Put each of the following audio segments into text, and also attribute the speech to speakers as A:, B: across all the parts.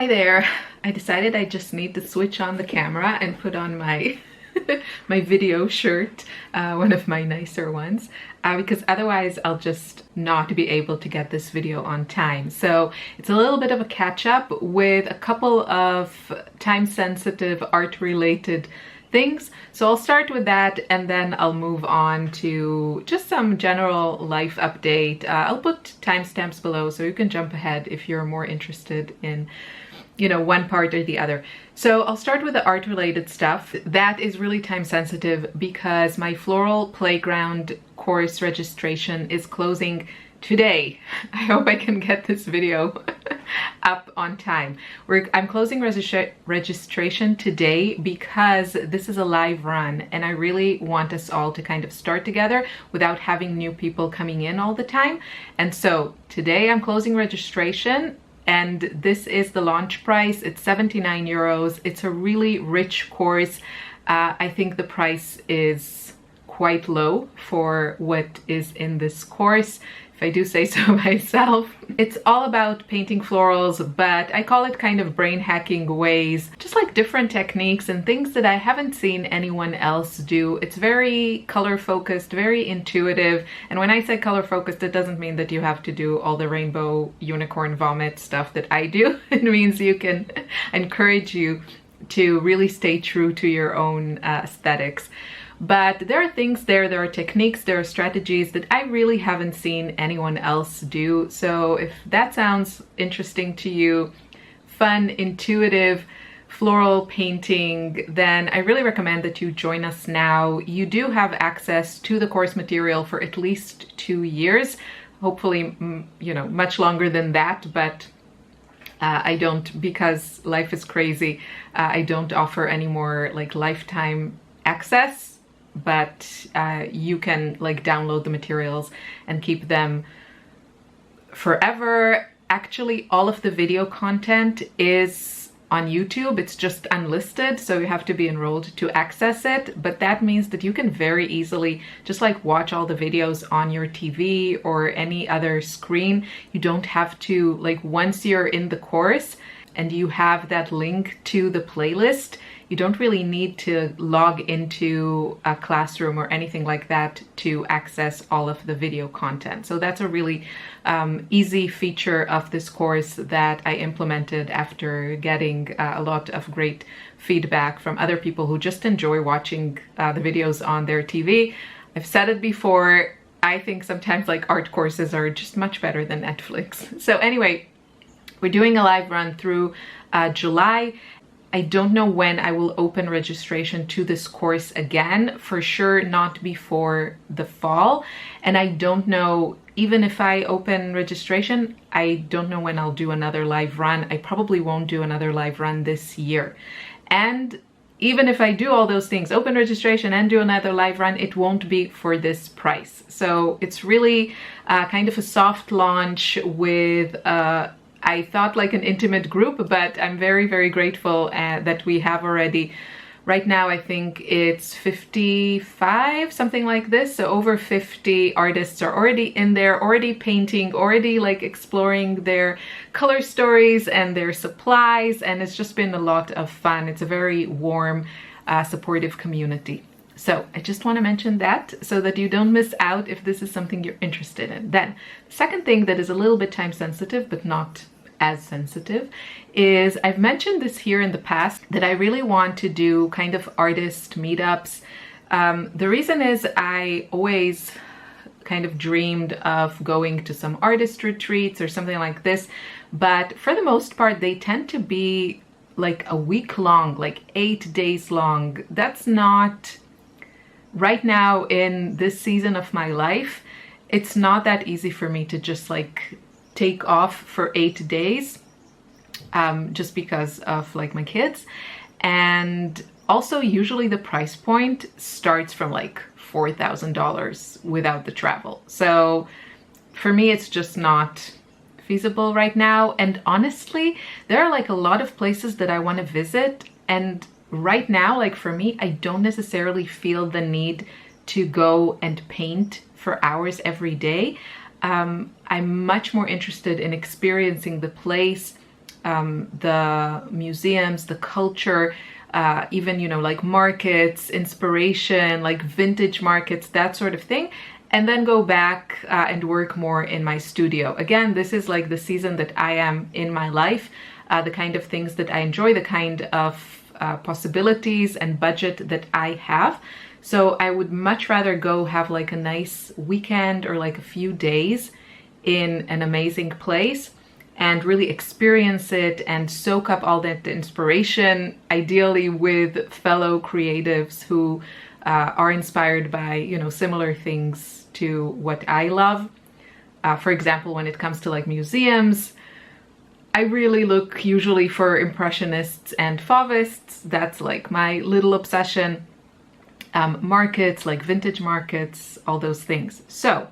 A: Hi there. I decided I just need to switch on the camera and put on my my video shirt, one of my nicer ones, because otherwise I'll just not be able to get this video on time. So it's a little bit of a catch-up with a couple of time-sensitive art-related things. So I'll start with that and then I'll move on to just some general life update. I'll put timestamps below so you can jump ahead if you're more interested in one part or the other. So I'll start with the art related stuff. That is really time sensitive because my Floral Playground course registration is closing today. I hope I can get this video up on time. I'm closing registration today because this is a live run and I really want us all to kind of start together without having new people coming in all the time. And so today I'm closing registration. And this is the launch price. It's 79 euros. It's a really rich course. I think the price is quite low for what is in this course, if I do say so myself. It's all about painting florals, but I call it kind of brain hacking ways, just like different techniques and things that I haven't seen anyone else do. It's very color focused, very intuitive. And when I say color focused, it doesn't mean that you have to do all the rainbow unicorn vomit stuff that I do. It means you can encourage you to really stay true to your own aesthetics. But there are things there are techniques, there are strategies that I really haven't seen anyone else do. So if that sounds interesting to you, fun, intuitive, floral painting, then I really recommend that you join us now. You do have access to the course material for at least 2 years, hopefully, much longer than that, but I don't, because life is crazy, I don't offer any more like lifetime access. But you can like download the materials and keep them forever. Actually, all of the video content is on YouTube. It's just unlisted, so you have to be enrolled to access it. But that means that you can very easily just like watch all the videos on your TV or any other screen. You don't have to, like, once you're in the course and you have that link to the playlist, you don't really need to log into a classroom or anything like that to access all of the video content. So that's a really easy feature of this course that I implemented after getting a lot of great feedback from other people who just enjoy watching the videos on their TV. I've said it before, I think sometimes like art courses are just much better than Netflix. So anyway, we're doing a live run through July. I don't know when I will open registration to this course again, for sure not before the fall. And I don't know, even if I open registration, I don't know when I'll do another live run. I probably won't do another live run this year. And even if I do all those things, open registration and do another live run, it won't be for this price. So it's really kind of a soft launch with I thought like an intimate group, but I'm very, very grateful that we have already, right now I think it's 55, something like this. So over 50 artists are already in there, already painting, already like exploring their color stories and their supplies. And it's just been a lot of fun. It's a very warm, supportive community. So I just want to mention that so that you don't miss out if this is something you're interested in. Then the second thing that is a little bit time sensitive, but not as sensitive, is I've mentioned this here in the past that I really want to do kind of artist meetups. The reason is I always kind of dreamed of going to some artist retreats or something like this, but for the most part they tend to be like a week long, like 8 days long. That's not, right now in this season of my life, it's not that easy for me to just like take off for 8 days just because of like my kids. And also usually the price point starts from like $4,000 without the travel. So for me, it's just not feasible right now. And honestly, there are like a lot of places that I want to visit, and right now, like for me, I don't necessarily feel the need to go and paint for hours every day. I'm much more interested in experiencing the place, the museums, the culture, even, you know, like markets, inspiration, like vintage markets, that sort of thing, and then go back and work more in my studio. Again, this is like the season that I am in my life, the kind of things that I enjoy, the kind of possibilities and budget that I have. So I would much rather go have like a nice weekend or like a few days in an amazing place and really experience it and soak up all that inspiration, ideally with fellow creatives who are inspired by, you know, similar things to what I love. For example, when it comes to like museums, I really look usually for impressionists and fauvists. That's like my little obsession. Markets, like vintage markets, all those things. So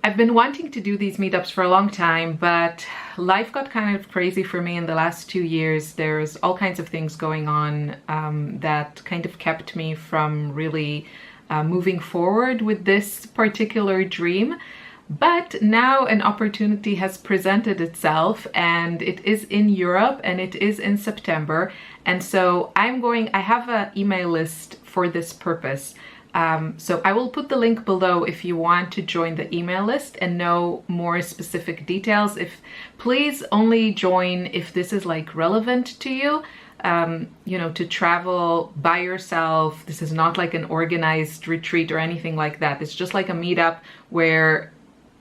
A: I've been wanting to do these meetups for a long time, but life got kind of crazy for me in the last 2 years. There's all kinds of things going on that kind of kept me from really moving forward with this particular dream. But now an opportunity has presented itself, and it is in Europe and it is in September. And so I have an email list for this purpose. So I will put the link below if you want to join the email list and know more specific details. Please only join if this is like relevant to you. You know, to travel by yourself. This is not like an organized retreat or anything like that. It's just like a meetup where,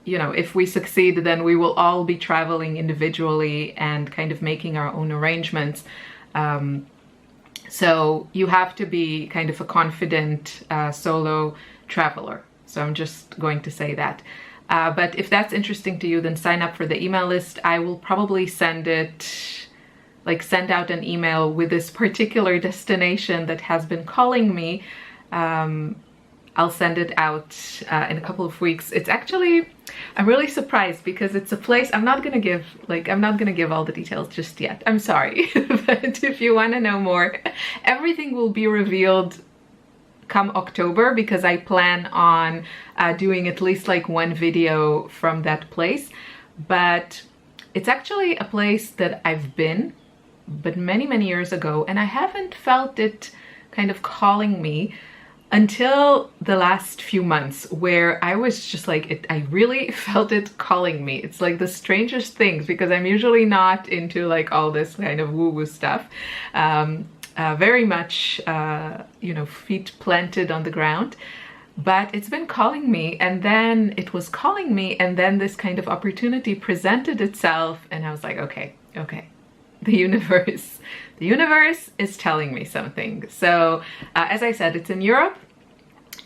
A: you know, if we succeed, then we will all be traveling individually and kind of making our own arrangements. So you have to be kind of a confident solo traveler. So I'm just going to say that. But if that's interesting to you, then sign up for the email list. I will probably send out an email with this particular destination that has been calling me. I'll send it out in a couple of weeks. It's actually, I'm really surprised because it's a place, I'm not gonna give all the details just yet. I'm sorry. But if you want to know more, everything will be revealed come October, because I plan on doing at least like one video from that place. But it's actually a place that I've been, but many years ago, and I haven't felt it kind of calling me until the last few months, where I was just like, I really felt it calling me. It's like the strangest things, because I'm usually not into like all this kind of woo-woo stuff. Very much, you know, feet planted on the ground. But it's been calling me, and then it was calling me, and then this kind of opportunity presented itself, and I was like, okay. The universe is telling me something. So as I said, it's in Europe,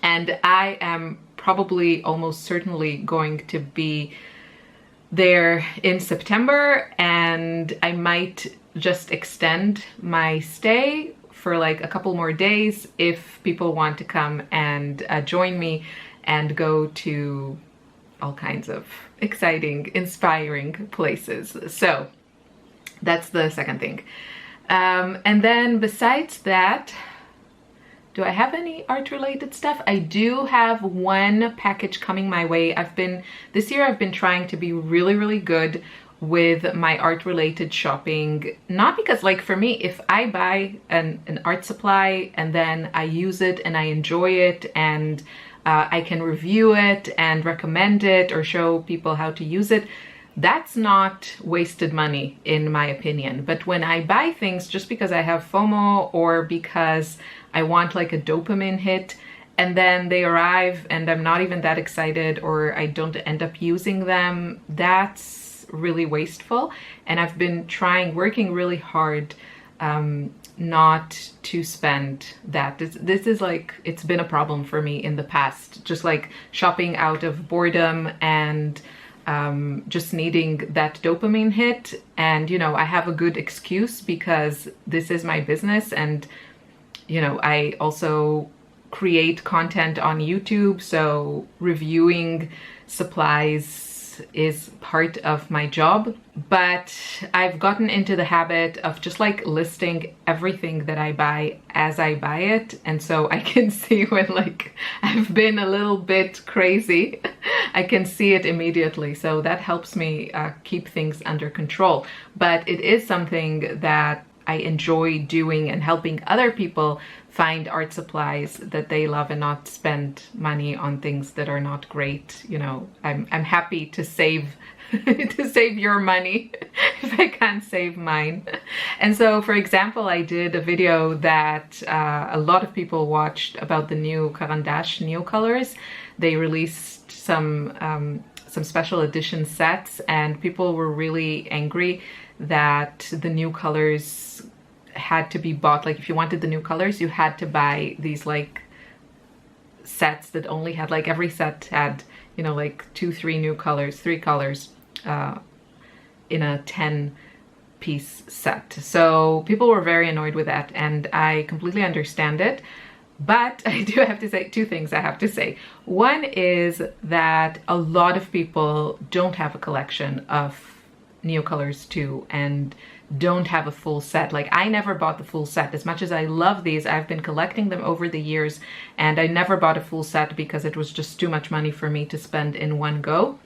A: and I am probably almost certainly going to be there in September, and I might just extend my stay for like a couple more days if people want to come and join me and go to all kinds of exciting, inspiring places. So that's the second thing. And then besides that, do I have any art related stuff? I do have one package coming my way. This year I've been trying to be really good with my art related shopping. Not because, like, for me, if I buy an art supply and then I use it and I enjoy it, and I can review it and recommend it or show people how to use it, that's not wasted money in my opinion. But when I buy things just because I have FOMO or because I want like a dopamine hit, and then they arrive and I'm not even that excited, or I don't end up using them, that's really wasteful. And I've been working really hard not to spend that. This is like, it's been a problem for me in the past, just like shopping out of boredom and just needing that dopamine hit. And, you know, I have a good excuse because this is my business, and, you know, I also create content on YouTube, so reviewing supplies this is part of my job, but I've gotten into the habit of just like listing everything that I buy as I buy it. And so I can see when like I've been a little bit crazy, I can see it immediately. So that helps me keep things under control. But it is something that I enjoy doing and helping other people find art supplies that they love and not spend money on things that are not great. You know, I'm happy to save to save your money if I can't save mine. And so, for example, I did a video that a lot of people watched about the new Carandash Neocolors. They released some special edition sets, and people were really angry that the new colors had to be bought. Like if you wanted the new colors, you had to buy these like sets that only had, like every set had, you know, like 3 new colors, 3 colors in a 10-piece set. So people were very annoyed with that, and I completely understand it. But I do have to say 2 things I have to say. One is that a lot of people don't have a collection of Neocolors too, and don't have a full set. Like I never bought the full set. As much as I love these, I've been collecting them over the years, and I never bought a full set because it was just too much money for me to spend in one go.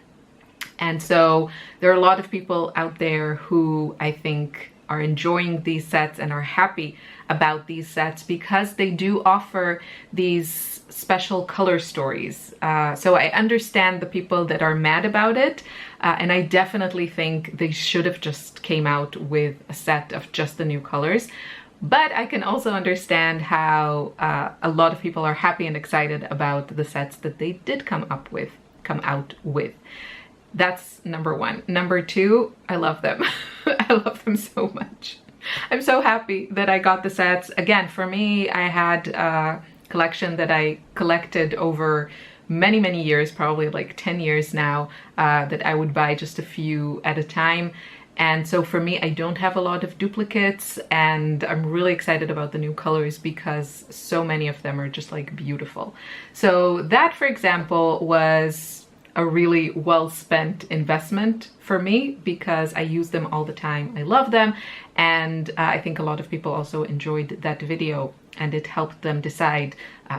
A: And so there are a lot of people out there who I think are enjoying these sets and are happy about these sets because they do offer these special color stories. So I understand the people that are mad about it, and I definitely think they should have just came out with a set of just the new colors. But I can also understand how a lot of people are happy and excited about the sets that they did come out with. That's number 1. Number 2, I love them. I love them so much. I'm so happy that I got the sets. Again, for me, I had a collection that I collected over many, many years, probably like 10 years now, that I would buy just a few at a time. And so for me, I don't have a lot of duplicates, and I'm really excited about the new colors because so many of them are just like beautiful. So that, for example, was a really well-spent investment for me because I use them all the time. I love them, and I think a lot of people also enjoyed that video, and it helped them decide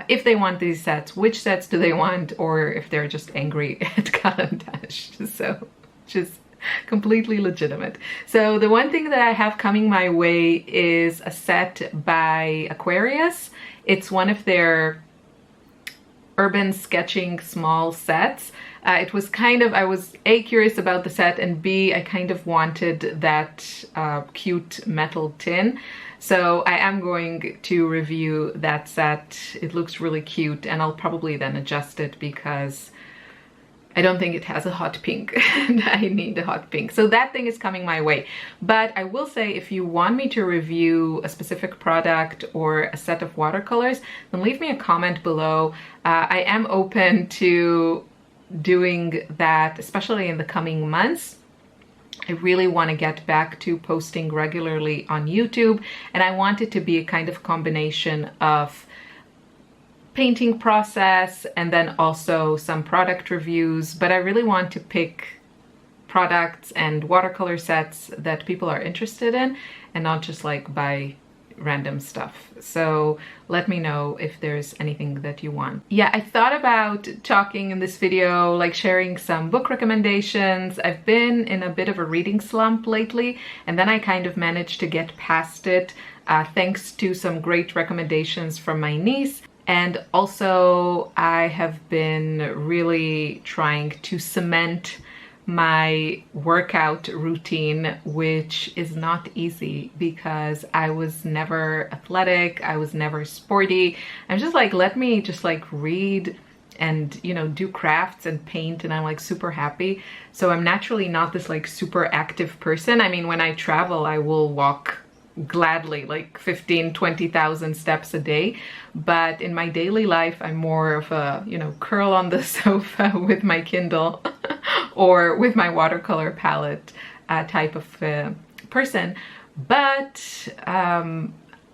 A: if they want these sets, which sets do they want, or if they're just angry at Carandash. So just completely legitimate. So the one thing that I have coming my way is a set by Aquarius. It's one of their urban sketching small sets. It was kind of, I was A, curious about the set, and B, I kind of wanted that cute metal tin. So I am going to review that set. It looks really cute, and I'll probably then adjust it because I don't think it has a hot pink and I need a hot pink. So that thing is coming my way. But I will say, if you want me to review a specific product or a set of watercolors, then leave me a comment below. I am open to doing that, especially in the coming months. I really want to get back to posting regularly on YouTube, and I want it to be a kind of combination of painting process and then also some product reviews. But I really want to pick products and watercolor sets that people are interested in and not just like buy random stuff. So let me know if there's anything that you want. Yeah, I thought about talking in this video, like sharing some book recommendations. I've been in a bit of a reading slump lately, and then I kind of managed to get past it thanks to some great recommendations from my niece. And also I have been really trying to cement my workout routine, which is not easy because I was never athletic, I was never sporty. I'm just like, let me just like read and, you know, do crafts and paint, and I'm like super happy. So I'm naturally not this like super active person. I mean, when I travel, I will walk gladly like 15,000-20,000 steps a day, but in my daily life I'm more of a, you know, curl on the sofa with my Kindle or with my watercolor palette type of person. But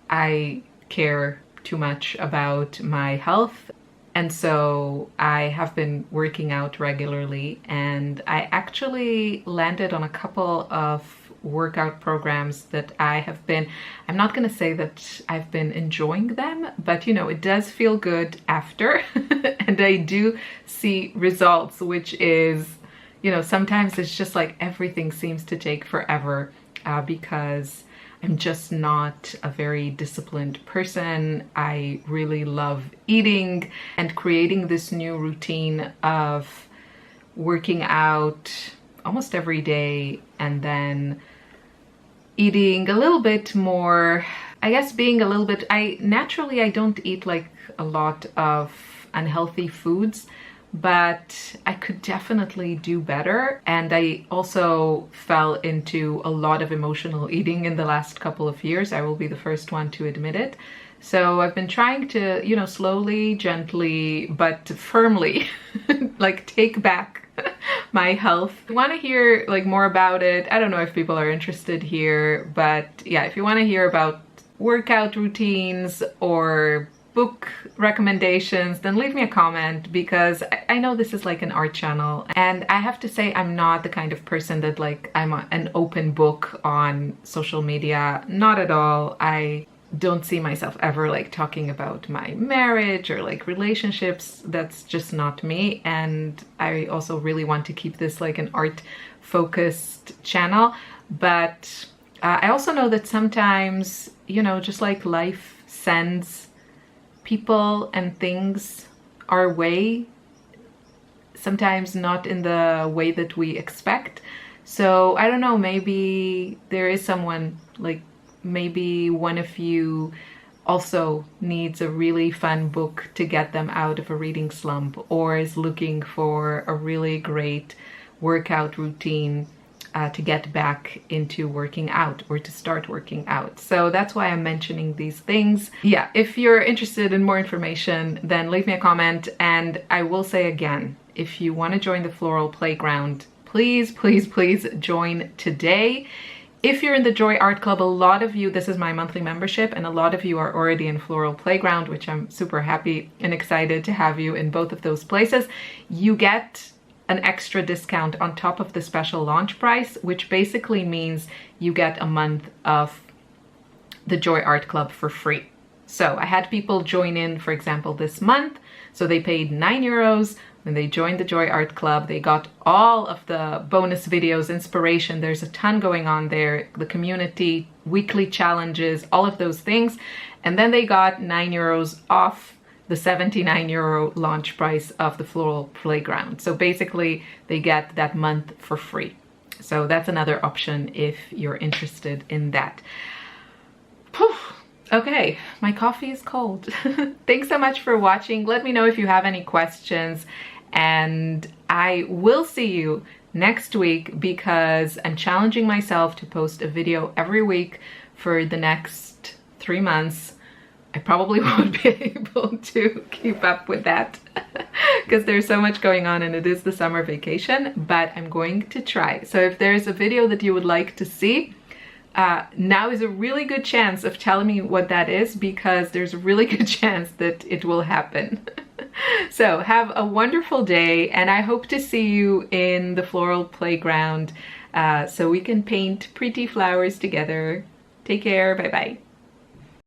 A: I care too much about my health, And so I have been working out regularly, and I actually landed on a couple of workout programs that I'm not going to say that I've been enjoying them, but you know, it does feel good after. And I do see results, which is, you know, sometimes it's just like everything seems to take forever because I'm just not a very disciplined person. I really love eating and creating this new routine of working out almost every day and then eating a little bit more, I guess being a little bit, I don't eat like a lot of unhealthy foods, but I could definitely do better. And I also fell into a lot of emotional eating in the last couple of years. I will be the first one to admit it. So I've been trying to, you know, slowly, gently, but firmly like take back my health. If you want to hear like more about it, I don't know if people are interested here, but yeah, if you want to hear about workout routines or book recommendations, then leave me a comment, because I know this is like an art channel, and I have to say I'm not the kind of person that like I'm an open book on social media. Not at all. I don't see myself ever like talking about my marriage or like relationships. That's just not me. And I also really want to keep this like an art focused channel. But I also know that sometimes, you know, just like life sends people and things our way, sometimes not in the way that we expect. So I don't know, maybe there is someone, like maybe one of you also needs a really fun book to get them out of a reading slump, or is looking for a really great workout routine to get back into working out or to start working out. So that's why I'm mentioning these things. Yeah, if you're interested in more information, then leave me a comment. And I will say again, if you want to join the Floral Playground, please, please, please join today. If you're in the Joy Art Club, a lot of you, this is my monthly membership, and a lot of you are already in Floral Playground, which I'm super happy and excited to have you in both of those places. You get an extra discount on top of the special launch price, which basically means you get a month of the Joy Art Club for free. So I had people join in, for example, this month. So they paid €9. When they joined the Joy Art Club, they got all of the bonus videos, inspiration. There's a ton going on there, the community, weekly challenges, all of those things. And then they got €9 off the €79 launch price of the Floral Playground. So basically they get that month for free. So that's another option if you're interested in that. Whew. Okay, my coffee is cold. Thanks so much for watching. Let me know if you have any questions, and I will see you next week, because I'm challenging myself to post a video every week for the next 3 months. I probably won't be able to keep up with that because there's so much going on and it is the summer vacation, but I'm going to try. So if there's a video that you would like to see, now is a really good chance of telling me what that is, because there's a really good chance that it will happen. So have a wonderful day, and I hope to see you in the Floral Playground so we can paint pretty flowers together. Take care. Bye-bye.